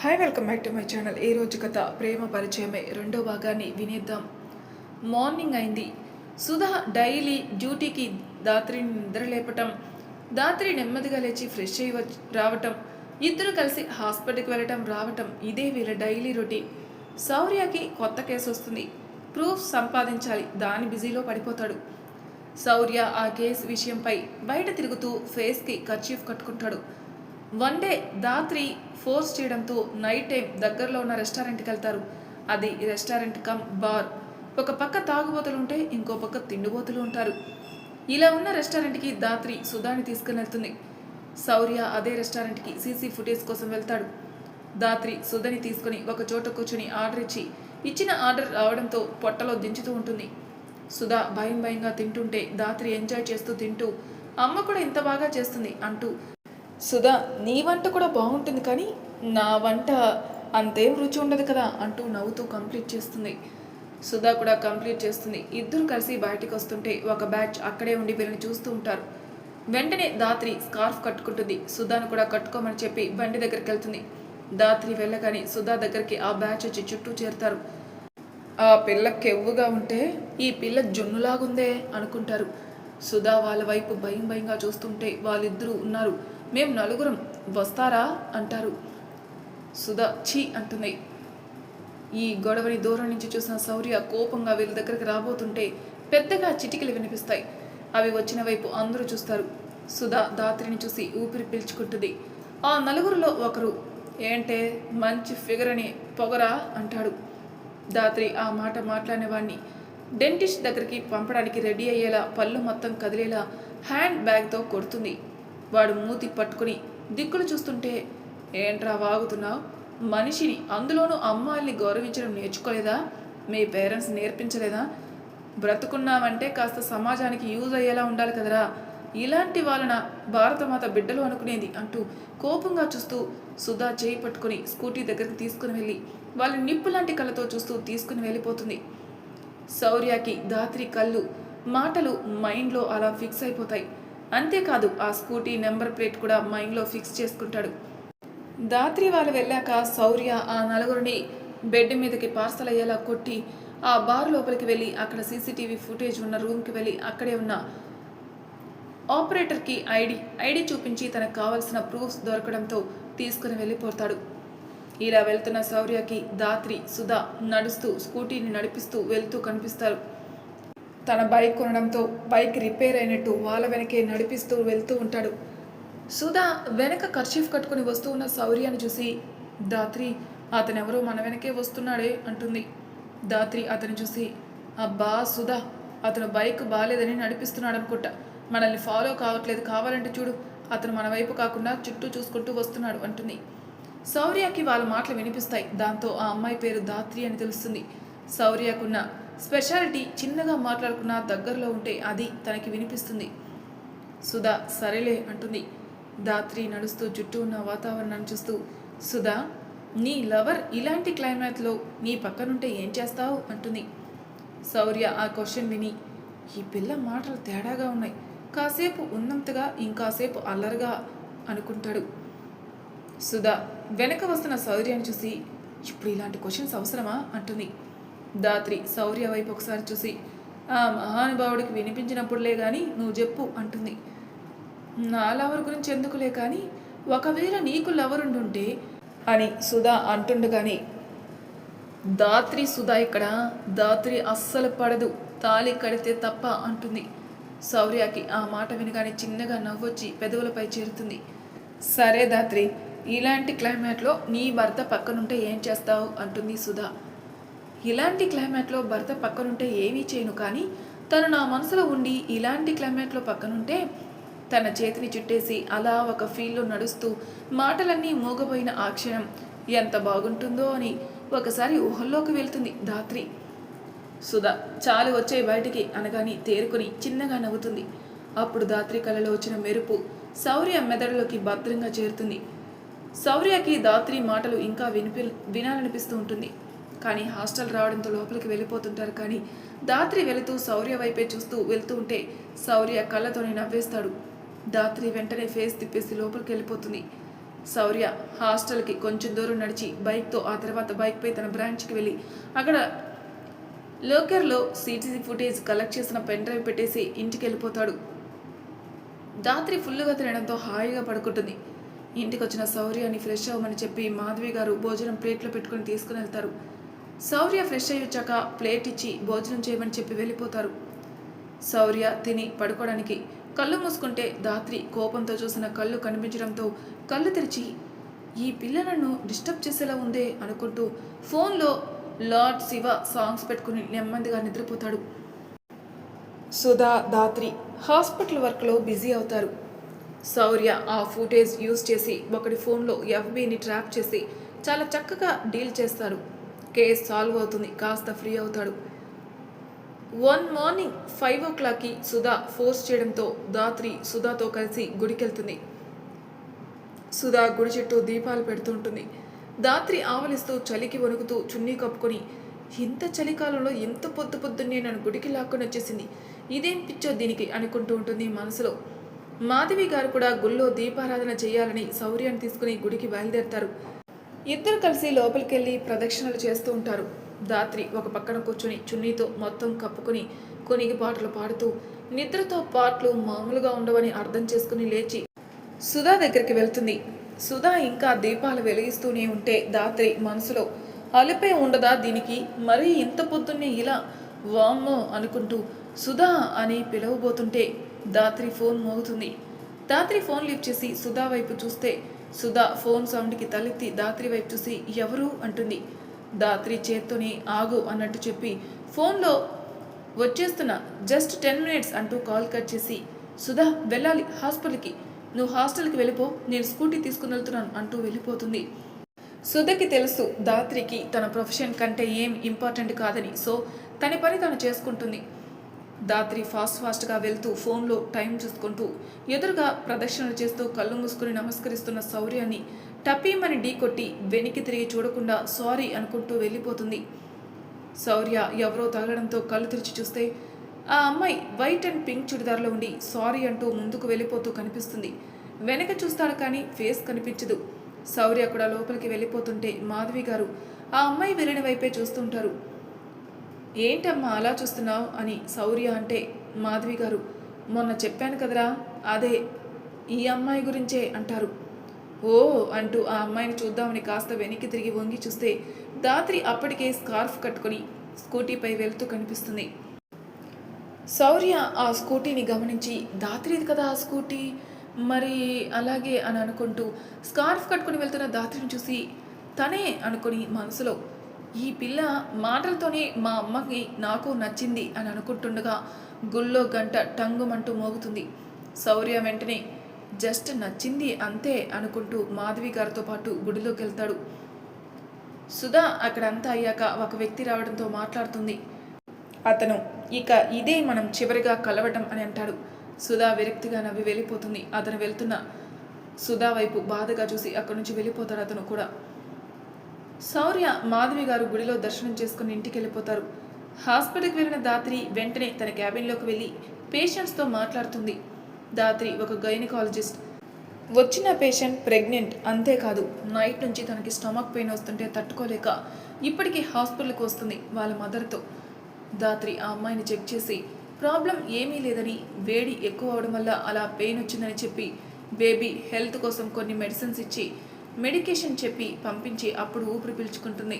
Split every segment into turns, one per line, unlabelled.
Hi welcome back to my channel. ఈ రోజు కథ ప్రేమ పరిచయమే రెండో భాగాన్ని వినేద్దాం. మార్నింగ్ అయింది. సుధా డైలీ డ్యూటీకి దాత్రిని నిద్రలేపటం, దాత్రి నెమ్మదిగా లేచి ఫ్రెష్ అయ్యి రావటం, ఇద్దరు కలిసి హాస్పిటల్కి వెళ్ళటం రావటం, ఇదే వీళ్ళ డైలీ రొటీన్. శౌర్యకి కొత్త కేసు వస్తుంది. ప్రూఫ్ సంపాదించాలి, దాని బిజీలో పడిపోతాడు. శౌర్య ఆ కేసు విషయంపై బయట తిరుగుతూ ఫేస్కి కర్చీఫ్ కట్టుకుంటాడు. వన్ డే దాత్రి ఫోర్స్ చేయడంతో నైట్ టైం దగ్గరలో ఉన్న రెస్టారెంట్కి వెళ్తారు. అది రెస్టారెంట్ కమ్ బార్. ఒక పక్క తాగుబోతులు ఉంటే ఇంకో పక్క తిండిబోతులు ఉంటారు. ఇలా ఉన్న రెస్టారెంట్కి దాత్రి సుధాని తీసుకుని వెళ్తుంది. శౌర్య అదే రెస్టారెంట్కి సీసీ ఫుటేజ్ కోసం వెళ్తాడు. దాత్రి సుధని తీసుకుని ఒక చోట కూర్చుని ఆర్డర్ ఇచ్చిన ఆర్డర్ రావడంతో పొట్టలో దించుతూ ఉంటుంది. సుధా భయంగా తింటుంటే దాత్రి ఎంజాయ్ చేస్తూ తింటూ అమ్మ కూడా ఇంత బాగా చేస్తుంది అంటూ, సుధా నీ వంట కూడా బాగుంటుంది కానీ నా వంట అంతేం రుచి ఉండదు కదా అంటూ నవ్వుతూ కంప్లీట్ చేస్తుంది. సుధా కూడా కంప్లీట్ చేస్తుంది. ఇద్దరు కలిసి బయటికి వస్తుంటే ఒక బ్యాచ్ అక్కడే ఉండి వీళ్ళని చూస్తూ ఉంటారు. వెంటనే దాత్రి స్కార్ఫ్ కట్టుకుంటుంది. సుధాను కూడా కట్టుకోమని చెప్పి బండి దగ్గరికి వెళ్తుంది. దాత్రి వెళ్ళగానే సుధా దగ్గరికి ఆ బ్యాచ్ వచ్చి చుట్టూ చేరుతారు. ఆ పిల్ల కెవ్వుగా ఉంటే ఈ పిల్ల జున్నులాగుందే అనుకుంటారు. సుధా వాళ్ళ వైపు భయంగా చూస్తుంటే వాళ్ళిద్దరూ ఉన్నారు. మేము నలుగురం వస్తారా అంటారు. సుధా ఛీ అంటుంది. ఈ గొడవని దూరం నుంచి చూసిన శౌర్య కోపంగా వీళ్ళ దగ్గరికి రాబోతుంటే పెద్దగా చిటికలు వినిపిస్తాయి. అవి వచ్చిన వైపు అందరూ చూస్తారు. సుధా దాత్రిని చూసి ఊపిరి పీల్చుకుంటుంది. ఆ నలుగురిలో ఒకరు, ఏంటే మంచి ఫిగర్ అని పొగరా అంటాడు. దాత్రి ఆ మాట మాట్లాడిన వాడిని డెంటిస్ట్ దగ్గరికి పంపడానికి రెడీ అయ్యేలా పళ్ళు మొత్తం కదిలేలా హ్యాండ్ బ్యాగ్తో కొడుతుంది. వాడు మూతి పట్టుకుని దిక్కులు చూస్తుంటే, ఏంట్రా వాగుతున్నావు? మనిషిని, అందులోనూ అమ్మాయిల్ని గౌరవించడం నేర్చుకోలేదా? మీ పేరెంట్స్ నేర్పించలేదా? బ్రతుకున్నామంటే కాస్త సమాజానికి యూజ్ అయ్యేలా ఉండాలి కదరా. ఇలాంటి వాళ్ళన భారతమాత బిడ్డలు అనుకునేది అంటూ కోపంగా చూస్తూ సుధా చేయి పట్టుకుని స్కూటీ దగ్గరికి తీసుకుని వెళ్ళి వాళ్ళ నిప్పు లాంటి కళ్ళతో చూస్తూ తీసుకుని వెళ్ళిపోతుంది. శౌర్యకి దాత్రి కళ్ళు మాటలు మైండ్లో అలా ఫిక్స్ అయిపోతాయి. అంతేకాదు ఆ స్కూటీ నెంబర్ ప్లేట్ కూడా మైండ్లో ఫిక్స్ చేసుకుంటాడు. దాత్రి వాళ్ళు వెళ్ళాక శౌర్య ఆ నలుగురిని బెడ్ మీదకి పార్సల్ అయ్యేలా కొట్టి ఆ బార్ లోపలికి వెళ్ళి అక్కడ సీసీటీవీ ఫుటేజ్ ఉన్న రూమ్కి వెళ్ళి అక్కడే ఉన్న ఆపరేటర్కి ఐడి చూపించి తనకు కావాల్సిన ప్రూఫ్స్ దొరకడంతో తీసుకుని వెళ్ళిపోతాడు. ఇలా వెళ్తున్న శౌర్యకి దాత్రి సుధా నడుస్తూ స్కూటీని నడిపిస్తూ వెళ్తూ కనిపిస్తారు. తన బైక్ కొనడంతో బైక్ రిపేర్ అయినట్టు వాళ్ళ వెనకే నడిపిస్తూ వెళ్తూ ఉంటాడు. సుధా వెనక కర్చీఫ్ కట్టుకుని వస్తూ ఉన్న శౌర్యాన్ని చూసి, దాత్రి అతనెవరో మన వెనకే వస్తున్నాడే అంటుంది. దాత్రి అతను చూసి, అబ్బా సుధా, అతను బైక్ బాగాలేదని నడిపిస్తున్నాడు అనుకుంటా, మనల్ని ఫాలో కావట్లేదు, కావాలంటే చూడు, అతను మన వైపు కాకుండా చుట్టూ చూసుకుంటూ వస్తున్నాడు అంటుంది. శౌర్యకి వాళ్ళ మాటలు వినిపిస్తాయి. దాంతో ఆ అమ్మాయి పేరు దాత్రి అని తెలుస్తుంది. శౌర్యకున్న స్పెషాలిటీ చిన్నగా మాట్లాడుకున్న దగ్గరలో ఉంటే అది తనకి వినిపిస్తుంది. సుధా సరేలే అంటుంది. దాత్రి నడుస్తూ చుట్టూ ఉన్న వాతావరణాన్ని చూస్తూ, సుధా నీ లవర్ ఇలాంటి క్లైమేట్లో నీ పక్కనుంటే ఏం చేస్తావు అంటుంది. శౌర్య ఆ క్వశ్చన్ విని, ఈ పిల్ల మాటలు తేడాగా ఉన్నాయి, కాసేపు ఉన్నంతగా ఇంకాసేపు అల్లరిగా అనుకుంటాడు. సుధా వెనక వస్తున్న శౌర్యాన్ని చూసి, ఇప్పుడు ఇలాంటి క్వశ్చన్స్ అవసరమా అంటుంది. దాత్రి శౌర్య వైపు ఒకసారి చూసి, ఆ మహానుభావుడికి వినిపించినప్పుడులే కానీ నువ్వు చెప్పు అంటుంది. నా లవర్ గురించి ఎందుకులే కానీ ఒకవేళ నీకు లవర్ ఉండుంటే అని సుధా అంటుండగానే, దాత్రి సుధా ఇక్కడ దాత్రి అస్సలు పడదు, తాళి కడితే తప్ప అంటుంది. శౌర్యకి ఆ మాట వినగానే చిన్నగా నవ్వొచ్చి పెదవులపై చేరుతుంది. సరే దాత్రి, ఇలాంటి క్లైమేట్లో నీ భర్త పక్కనుంటే ఏం చేస్తావు అంటుంది సుధా. ఇలాంటి క్లైమేట్లో భర్త పక్కనుంటే ఏమీ చేయను, కానీ తను నా మనసులో ఉండి ఇలాంటి క్లైమేట్లో పక్కనుంటే తన చేతిని చుట్టేసి అలా ఒక ఫీల్లో నడుస్తూ మాటలన్నీ మూగపోయిన ఆ క్షణం ఎంత బాగుంటుందో అని ఒకసారి ఊహల్లోకి వెళ్తుంది దాత్రి. సుధా చాలు వచ్చే బయటికి అనగాని తేరుకొని చిన్నగా నవ్వుతుంది. అప్పుడు దాత్రి కళ్ళలో వచ్చిన మెరుపు శౌర్య మెదడులోకి భద్రంగా చేరుతుంది. శౌర్యకి దాత్రి మాటలు ఇంకా వినాలనిపిస్తూ ఉంటుంది. కానీ హాస్టల్ రావడంతో లోపలికి వెళ్ళిపోతుంటారు. కానీ దాత్రి వెళుతూ శౌర్య వైపే చూస్తూ వెళ్తూ ఉంటే శౌర్య కళ్ళతోనే నవ్వేస్తాడు. దాత్రి వెంటనే ఫేస్ తిప్పేసి లోపలికి వెళ్ళిపోతుంది. శౌర్య హాస్టల్కి కొంచెం దూరం నడిచి బైక్తో ఆ తర్వాత బైక్పై తన బ్రాంచ్కి వెళ్ళి అక్కడ లోకర్లో సీసీటీవీ ఫుటేజ్ కలెక్ట్ చేసిన పెన్ డ్రైవ్ పెట్టేసి ఇంటికి వెళ్ళిపోతాడు. రాత్రి ఫుల్లుగా తినడంతో హాయిగా పడుకుంటుంది. ఇంటికి వచ్చిన శౌర్యాన్ని ఫ్రెష్ అవ్వమని చెప్పి మాధవి గారు భోజనం ప్లేట్లో పెట్టుకుని తీసుకుని వెళ్తారు. శౌర్య ఫ్రెష్ అయ్యి వచ్చాక ప్లేట్ ఇచ్చి భోజనం చేయమని చెప్పి వెళ్ళిపోతారు. శౌర్య తిని పడుకోవడానికి కళ్ళు మూసుకుంటే ధాత్రి కోపంతో చూసిన కళ్ళు కనిపించడంతో కళ్ళు తెరిచి ఈ పిల్ల నన్ను డిస్టర్బ్ చేసేలా ఉందే అనుకుంటూ ఫోన్లో లార్డ్ శివ సాంగ్స్ పెట్టుకుని నెమ్మదిగా నిద్రపోతాడు. సుధా ధాత్రి హాస్పిటల్ వర్క్లో బిజీ అవుతారు. శౌర్య ఆ ఫుటేజ్ యూజ్ చేసి ఒకటి ఫోన్లో ఎఫ్బీని ట్రాప్ చేసి చాలా చక్కగా డీల్ చేస్తారు. కేస్ సాల్వ్ అవుతుంది. కాస్త ఫ్రీ అవుతాడు. మార్నింగ్ 5 o'clockకి సుధా ఫోర్స్ చేయడంతో ధాత్రి సుధాతో కలిసి గుడికెళ్తుంది. సుధా గుడి చుట్టూ దీపాలు పెడుతూ ఉంటుంది. ధాత్రి ఆవలిస్తూ చలికి వణుకుతూ చున్నీ కప్పుకొని ఇంత చలికాలంలో ఎంత పొద్దున్నే నన్ను గుడికి లాక్కొని వచ్చేసింది, ఇదేం పిచ్చో దీనికి అనుకుంటూ ఉంటుంది మనసులో. మాధవి గారు కూడా గుళ్ళో దీపారాధన చేయాలని శౌర్యాన్ని తీసుకుని గుడికి బయలుదేరతారు. ఇద్దరు కలిసి లోపలికెళ్ళి ప్రదక్షిణలు చేస్తూ ఉంటారు. ధాత్రి ఒక పక్కన కూర్చుని చున్నీతో మొత్తం కప్పుకొని కొనిగి పాటలు పాడుతూ నిద్రతో పాటలు మామూలుగా ఉండవని అర్థం చేసుకుని లేచి సుధా దగ్గరికి వెళ్తుంది. సుధా ఇంకా దీపాలు వెలిగిస్తూనే ఉంటే ధాత్రి మనసులో అలిపై ఉండదా దీనికి, మరీ ఇంత పొద్దున్నే ఇలా వామ్మో అనుకుంటూ సుధా అని పిలవబోతుంటే ధాత్రి ఫోన్ మోగుతుంది. ధాత్రి ఫోన్ లిఫ్ట్ చేసి సుధా వైపు చూస్తే సుధా ఫోన్ సౌండ్కి తలెత్తి ధాత్రి వైపు చూసి ఎవరు అంటుంది. ధాత్రి చేత్తోనే ఆగు అన్నట్టు చెప్పి ఫోన్లో వచ్చేస్తున్నా జస్ట్ 10 minutes అంటూ కాల్ కట్ చేసి సుధా వెళ్ళాలి హాస్పిటల్కి, నువ్వు హాస్టల్కి వెళ్ళిపో, నేను స్కూటీ తీసుకుని వెళ్తున్నాను అంటూ వెళ్ళిపోతుంది. సుధకి తెలుసు ధాత్రికి తన ప్రొఫెషన్ కంటే ఏం ఇంపార్టెంట్ కాదని. సో తన పని తను చేసుకుంటుంది. ధాత్రి ఫాస్ట్గా వెళ్తూ ఫోన్లో టైం చూసుకుంటూ ఎదురుగా ప్రదక్షిణలు చేస్తూ కళ్ళు మూసుకుని నమస్కరిస్తున్న శౌర్యాన్ని టపీమని ఢీ కొట్టి వెనక్కి తిరిగి చూడకుండా సారీ అనుకుంటూ వెళ్ళిపోతుంది. శౌర్య ఎవరో తగలడంతో కళ్ళు తెరిచి చూస్తే ఆ అమ్మాయి వైట్ అండ్ పింక్ చుడిదార్లో ఉండి సారీ అంటూ ముందుకు వెళ్ళిపోతూ కనిపిస్తుంది. వెనక చూస్తాడు కానీ ఫేస్ కనిపించదు. శౌర్య కూడా లోపలికి వెళ్ళిపోతుంటే మాధవి గారు ఆ అమ్మాయి వెళ్ళిన వైపే చూస్తుంటారు. ఏంటమ్మా అలా చూస్తున్నావు అని శౌర్య అంటే మాధవి గారు మొన్న చెప్పాను కదరా అదే ఈ అమ్మాయి గురించే అంటారు. ఓ అంటూ ఆ అమ్మాయిని చూద్దామని కాస్త వెనక్కి తిరిగి వంగి చూస్తే ధాత్రి అప్పటికే స్కార్ఫ్ కట్టుకొని స్కూటీపై వెళ్తూ కనిపిస్తుంది. శౌర్య ఆ స్కూటీని గమనించి ధాత్రిది కదా ఆ స్కూటీ, మరి అలాగే అని అనుకుంటూ స్కార్ఫ్ కట్టుకుని వెళ్తున్న ధాత్రిని చూసి తనే అనుకుని మనసులో ఈ పిల్ల మాటలతోనే మా అమ్మకి నాకు నచ్చింది అని అనుకుంటుండగా గుళ్ళో గంట టంగుమంటూ మోగుతుంది. శౌర్య వెంటనే జస్ట్ నచ్చింది అంతే అనుకుంటూ మాధవి గారితో పాటు గుడిలోకి వెళ్తాడు. సుధా అక్కడంతా అయ్యాక ఒక వ్యక్తి రావడంతో మాట్లాడుతుంది. అతను ఇక ఇదే మనం చివరిగా కలవటం అని అంటాడు. సుధా విరక్తిగా నవ్వి వెళ్ళిపోతుంది. అతను వెళ్తున్న సుధా వైపు బాధగా చూసి అక్కడి నుంచి వెళ్ళిపోతాడు అతను కూడా. శౌర్య మాధవి గారు గుడిలో దర్శనం చేసుకుని ఇంటికి వెళ్ళిపోతారు. హాస్పిటల్కి వెళ్ళిన ధాత్రి వెంటనే తన క్యాబిన్లోకి వెళ్ళి పేషెంట్స్తో మాట్లాడుతుంది. ధాత్రి ఒక గైనకాలజిస్ట్. వచ్చిన పేషెంట్ ప్రెగ్నెంట్, అంతేకాదు నైట్ నుంచి తనకి స్టమక్ పెయిన్ వస్తుంటే తట్టుకోలేక ఇప్పటికీ హాస్పిటల్కి వస్తుంది వాళ్ళ మదర్తో. ధాత్రి ఆ అమ్మాయిని చెక్ చేసి ప్రాబ్లం ఏమీ లేదని, వేడి ఎక్కువ అవడం వల్ల అలా పెయిన్ వచ్చిందని చెప్పి బేబీ హెల్త్ కోసం కొన్ని మెడిసిన్స్ ఇచ్చి మెడికేషన్ చెప్పి పంపించి అప్పుడు ఊపిరి పీల్చుకుంటుంది.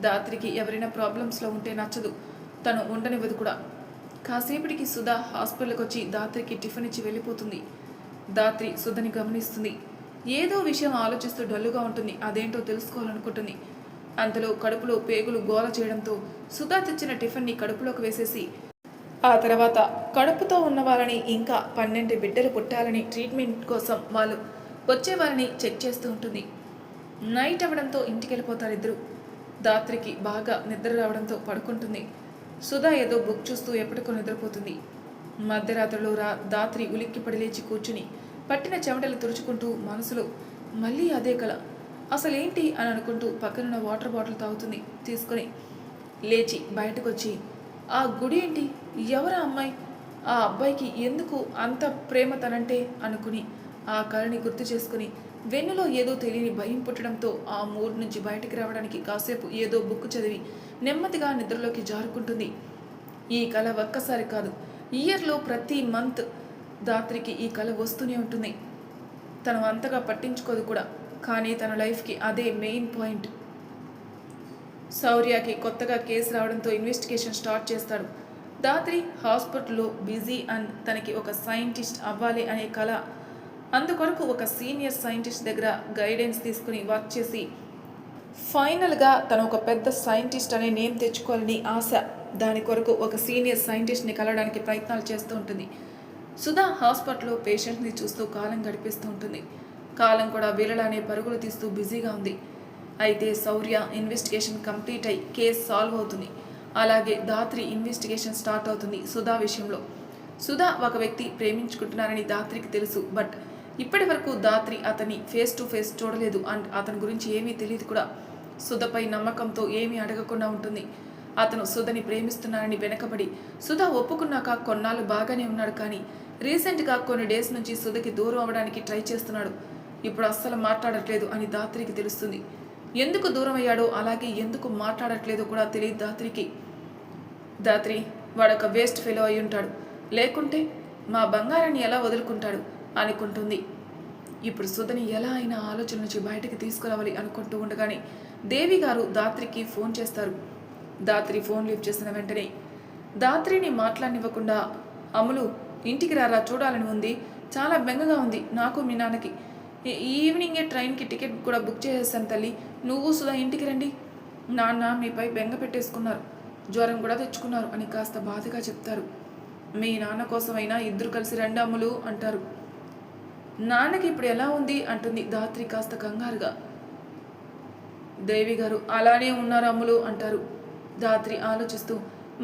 ధాత్రికి ఎవరైనా ప్రాబ్లమ్స్లో ఉంటే నచ్చదు, తను ఉండనివ్వదు కూడా. కాసేపటికి సుధా హాస్పిటల్కి వచ్చి ధాత్రికి టిఫిన్ ఇచ్చి వెళ్ళిపోతుంది. ధాత్రి సుధని గమనిస్తుంది. ఏదో విషయం ఆలోచిస్తూ డల్లుగా ఉంటుంది. అదేంటో తెలుసుకోవాలనుకుంటుంది. అంతలో కడుపులో పేగులు గోల చేయడంతో సుధా తెచ్చిన టిఫిన్ని కడుపులోకి వేసేసి ఆ తర్వాత కడుపుతో ఉన్న వాళ్ళని ఇంకా 12 బిడ్డలు పుట్టాలని ట్రీట్మెంట్ కోసం వాళ్ళు వచ్చే వాళ్ళని చెక్ చేస్తూ ఉంటుంది. నైట్ అవ్వడంతో ఇంటికి వెళ్ళిపోతారు ఇద్దరు. ధాత్రికి బాగా నిద్ర రావడంతో పడుకుంటుంది. సుధా ఏదో బుక్ చూస్తూ ఎప్పటికో నిద్రపోతుంది. మధ్యరాత్రిలో ధాత్రి ఉలిక్కిపడి లేచి కూర్చుని పట్టిన చెమటలు తుడుచుకుంటూ మనసులో మళ్ళీ అదే కల, అసలేంటి అని అనుకుంటూ పక్కనున్న వాటర్ బాటిల్ తాగుతుంది. తీసుకొని లేచి బయటకు వచ్చి ఆ గుడి ఏంటి, ఎవరా అమ్మాయి, ఆ అబ్బాయికి ఎందుకు అంత ప్రేమ తనంటే అనుకుని ఆ కళని గుర్తు చేసుకుని వెన్నులో ఏదో తెలియని భయం పుట్టడంతో ఆ మూడ్ నుంచి బయటికి రావడానికి కాసేపు ఏదో బుక్ చదివి నెమ్మదిగా నిద్రలోకి జారుకుంటుంది. ఈ కళ ఒక్కసారి కాదు, ఇయర్లో ప్రతి మంత్ దాత్రికి ఈ కళ వస్తూనే ఉంటుంది. తను అంతగా పట్టించుకోదు కూడా, కానీ తన లైఫ్కి అదే మెయిన్ పాయింట్. శౌర్యకి కొత్తగా కేసు రావడంతో ఇన్వెస్టిగేషన్ స్టార్ట్ చేస్తాడు. దాత్రి హాస్పిటల్లో బిజీ అండ్ తనకి ఒక సైంటిస్ట్ అవ్వాలి అనే కళ. అందుకొరకు ఒక సీనియర్ సైంటిస్ట్ దగ్గర గైడెన్స్ తీసుకుని వర్క్ చేసి ఫైనల్గా తను ఒక పెద్ద సైంటిస్ట్ అనే నేమ్ తెచ్చుకోవాలని ఆశ. దాని కొరకు ఒక సీనియర్ సైంటిస్ట్ని కలవడానికి ప్రయత్నాలు చేస్తూ ఉంటుంది. సుధా హాస్పిటల్లో పేషెంట్ని చూస్తూ కాలం గడిపిస్తూ ఉంటుంది. కాలం కూడా వీళ్ళలానే పరుగులు తీస్తూ బిజీగా ఉంది. అయితే శౌర్య ఇన్వెస్టిగేషన్ కంప్లీట్ అయి కేసు సాల్వ్ అవుతుంది. అలాగే దాత్రి ఇన్వెస్టిగేషన్ స్టార్ట్ అవుతుంది సుధా విషయంలో. సుధా ఒక వ్యక్తి ప్రేమించుకుంటున్నారని దాత్రికి తెలుసు. బట్ ఇప్పటి వరకు దాత్రి అతన్ని ఫేస్ టు ఫేస్ చూడలేదు అండ్ అతని గురించి ఏమీ తెలియదు కూడా. సుధపై నమ్మకంతో ఏమీ అడగకుండా ఉంటుంది. అతను సుధని ప్రేమిస్తున్నారని వెనకబడి సుధ ఒప్పుకున్నాక కొన్నాళ్ళు బాగానే ఉన్నాడు. కానీ రీసెంట్గా కొన్ని డేస్ నుంచి సుధకి దూరం అవ్వడానికి ట్రై చేస్తున్నాడు. ఇప్పుడు అస్సలు మాట్లాడట్లేదు అని దాత్రికి తెలుస్తుంది. ఎందుకు దూరం అయ్యాడో, అలాగే ఎందుకు మాట్లాడట్లేదో కూడా తెలియదు దాత్రికి. దాత్రి వాడొక వేస్ట్ ఫెలో అయి ఉంటాడు, లేకుంటే మా బంగారాన్ని ఎలా వదులుకుంటాడు అనుకుంటుంది. ఇప్పుడు సుధని ఎలా అయినా ఆలోచన నుంచి బయటకు తీసుకురావాలి అనుకుంటూ ఉండగానే దేవి గారు దాత్రికి ఫోన్ చేస్తారు. దాత్రి ఫోన్ లిఫ్ట్ చేసిన వెంటనే దాత్రిని మాట్లాడనివ్వకుండా, అమ్ములు ఇంటికి రారా, చూడాలని ఉంది, చాలా బెంగగా ఉంది నాకు మీ నాన్నకి. ఈవినింగే ట్రైన్కి టికెట్ కూడా బుక్ చేసేసాను తల్లి, నువ్వు సుధా ఇంటికి రండి, నాన్న మీపై బెంగ పెట్టేసుకున్నారు, జ్వరం కూడా తెచ్చుకున్నారు అని కాస్త బాధగా చెప్తారు. మీ నాన్న కోసమైనా ఇద్దరు కలిసి రండి అమ్ములు అంటారు. నాన్నకి ఇప్పుడు ఎలా ఉంది అంటుంది దాత్రి కాస్త కంగారుగా. దేవి గారు అలానే ఉన్నారు అమ్ములు అంటారు. దాత్రి ఆలోచిస్తూ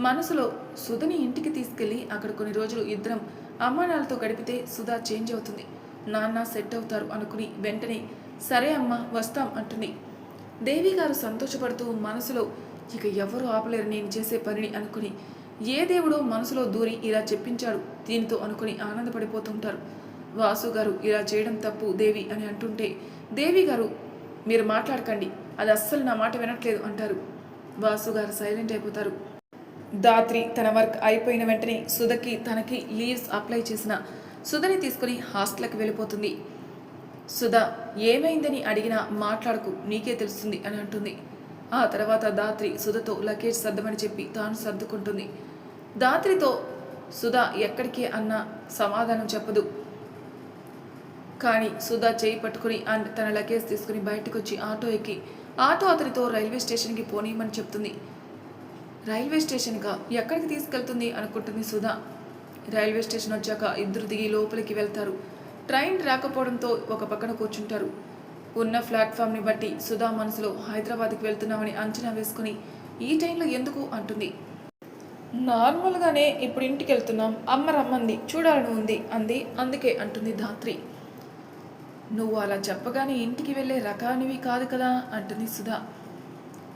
మనసులో సుధని ఇంటికి తీసుకెళ్ళి అక్కడ కొన్ని రోజులు ఇద్దరం అమ్మానాలతో గడిపితే సుధా చేంజ్ అవుతుంది, నాన్న సెట్ అవుతారు అనుకుని వెంటనే సరే అమ్మ వస్తాం అంటుంది. దేవి గారు సంతోషపడుతూ మనసులో ఇక ఎవరు ఆపలేరు నేను చేసే పనిని అనుకుని, ఏ దేవుడో మనసులో దూరి ఇలా చెప్పించాడు దీనితో అనుకుని ఆనందపడిపోతుంటారు. వాసు గారు ఇలా చేయడం తప్పు దేవి అని అంటుంటే దేవి గారు మీరు మాట్లాడకండి, అది అస్సలు నా మాట వినట్లేదు అంటారు. వాసు గారు సైలెంట్ అయిపోతారు. దాత్రి తన వర్క్ అయిపోయిన వెంటనే సుధకి తనకి లీవ్స్ అప్లై చేసిన సుధని తీసుకుని హాస్టల్కి వెళ్ళిపోతుంది. సుధ ఏమైందని అడిగినా మాట్లాడకు, నీకే తెలుస్తుంది అని అంటుంది. ఆ తర్వాత దాత్రి సుధతో లగేజ్ సర్దమని చెప్పి తాను సర్దుకుంటుంది. దాత్రితో సుధ ఎక్కడికి అన్న సమాధానం చెప్పదు. కానీ సుధ చేయి పట్టుకుని అండ్ తన లగేజ్ తీసుకుని బయటకు వచ్చి ఆటో ఎక్కి ఆటో అతనితో రైల్వే స్టేషన్కి పోనీయమని చెప్తుంది. రైల్వే స్టేషన్గా ఎక్కడికి తీసుకెళ్తుంది అనుకుంటుంది సుధ. రైల్వే స్టేషన్ వచ్చాక ఇద్దరు దిగి లోపలికి వెళ్తారు. ట్రైన్ రాకపోవడంతో ఒక పక్కన కూర్చుంటారు. ఉన్న ప్లాట్ఫామ్ని బట్టి సుధా మనసులో హైదరాబాద్కి వెళ్తున్నామని అంచనా వేసుకుని ఈ టైంలో ఎందుకు అంటుంది. నార్మల్గానే ఇప్పుడు ఇంటికి వెళ్తున్నాం, అమ్మ రమ్మంది, చూడాలని ఉంది అంది, అందుకే అంటుంది దాత్రి. నువ్వు అలా చెప్పగానే ఇంటికి వెళ్ళే రకానివి కాదు కదా అంటుంది సుధా.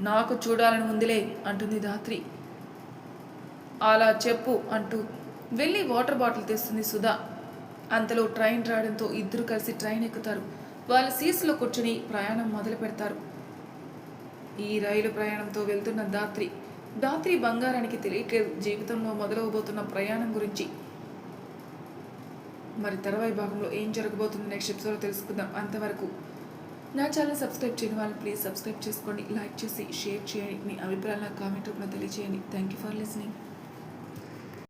నాకు చూడాలని ఉందిలే అంటుంది దాత్రి. అలా చెప్పు అంటూ వెళ్ళి వాటర్ బాటిల్ తెస్తుంది సుధా. అంతలో ట్రైన్ రావడంతో ఇద్దరు కలిసి ట్రైన్ ఎక్కుతారు. వాళ్ళ సీట్స్లో కూర్చుని ప్రయాణం మొదలు పెడతారు. ఈ రైలు ప్రయాణంతో వెళ్తున్న దాత్రి బంగారానికి తెలియట్లేదు జీవితంలో మొదలవబోతున్న ప్రయాణం గురించి. మరి తర్వాయి భాగంలో ఏం జరగబోతుంది నెక్స్ట్ ఎపిసోడ్లో తెలుసుకుందాం. అంతవరకు నా ఛానల్ సబ్స్క్రైబ్ చేయని వాళ్ళు ప్లీజ్ సబ్స్క్రైబ్ చేసుకోండి, లైక్ చేసి షేర్ చేయండి, మీ అభిప్రాయాలను కామెంట్ రూపంలో తెలియజేయండి. Thank you for listening.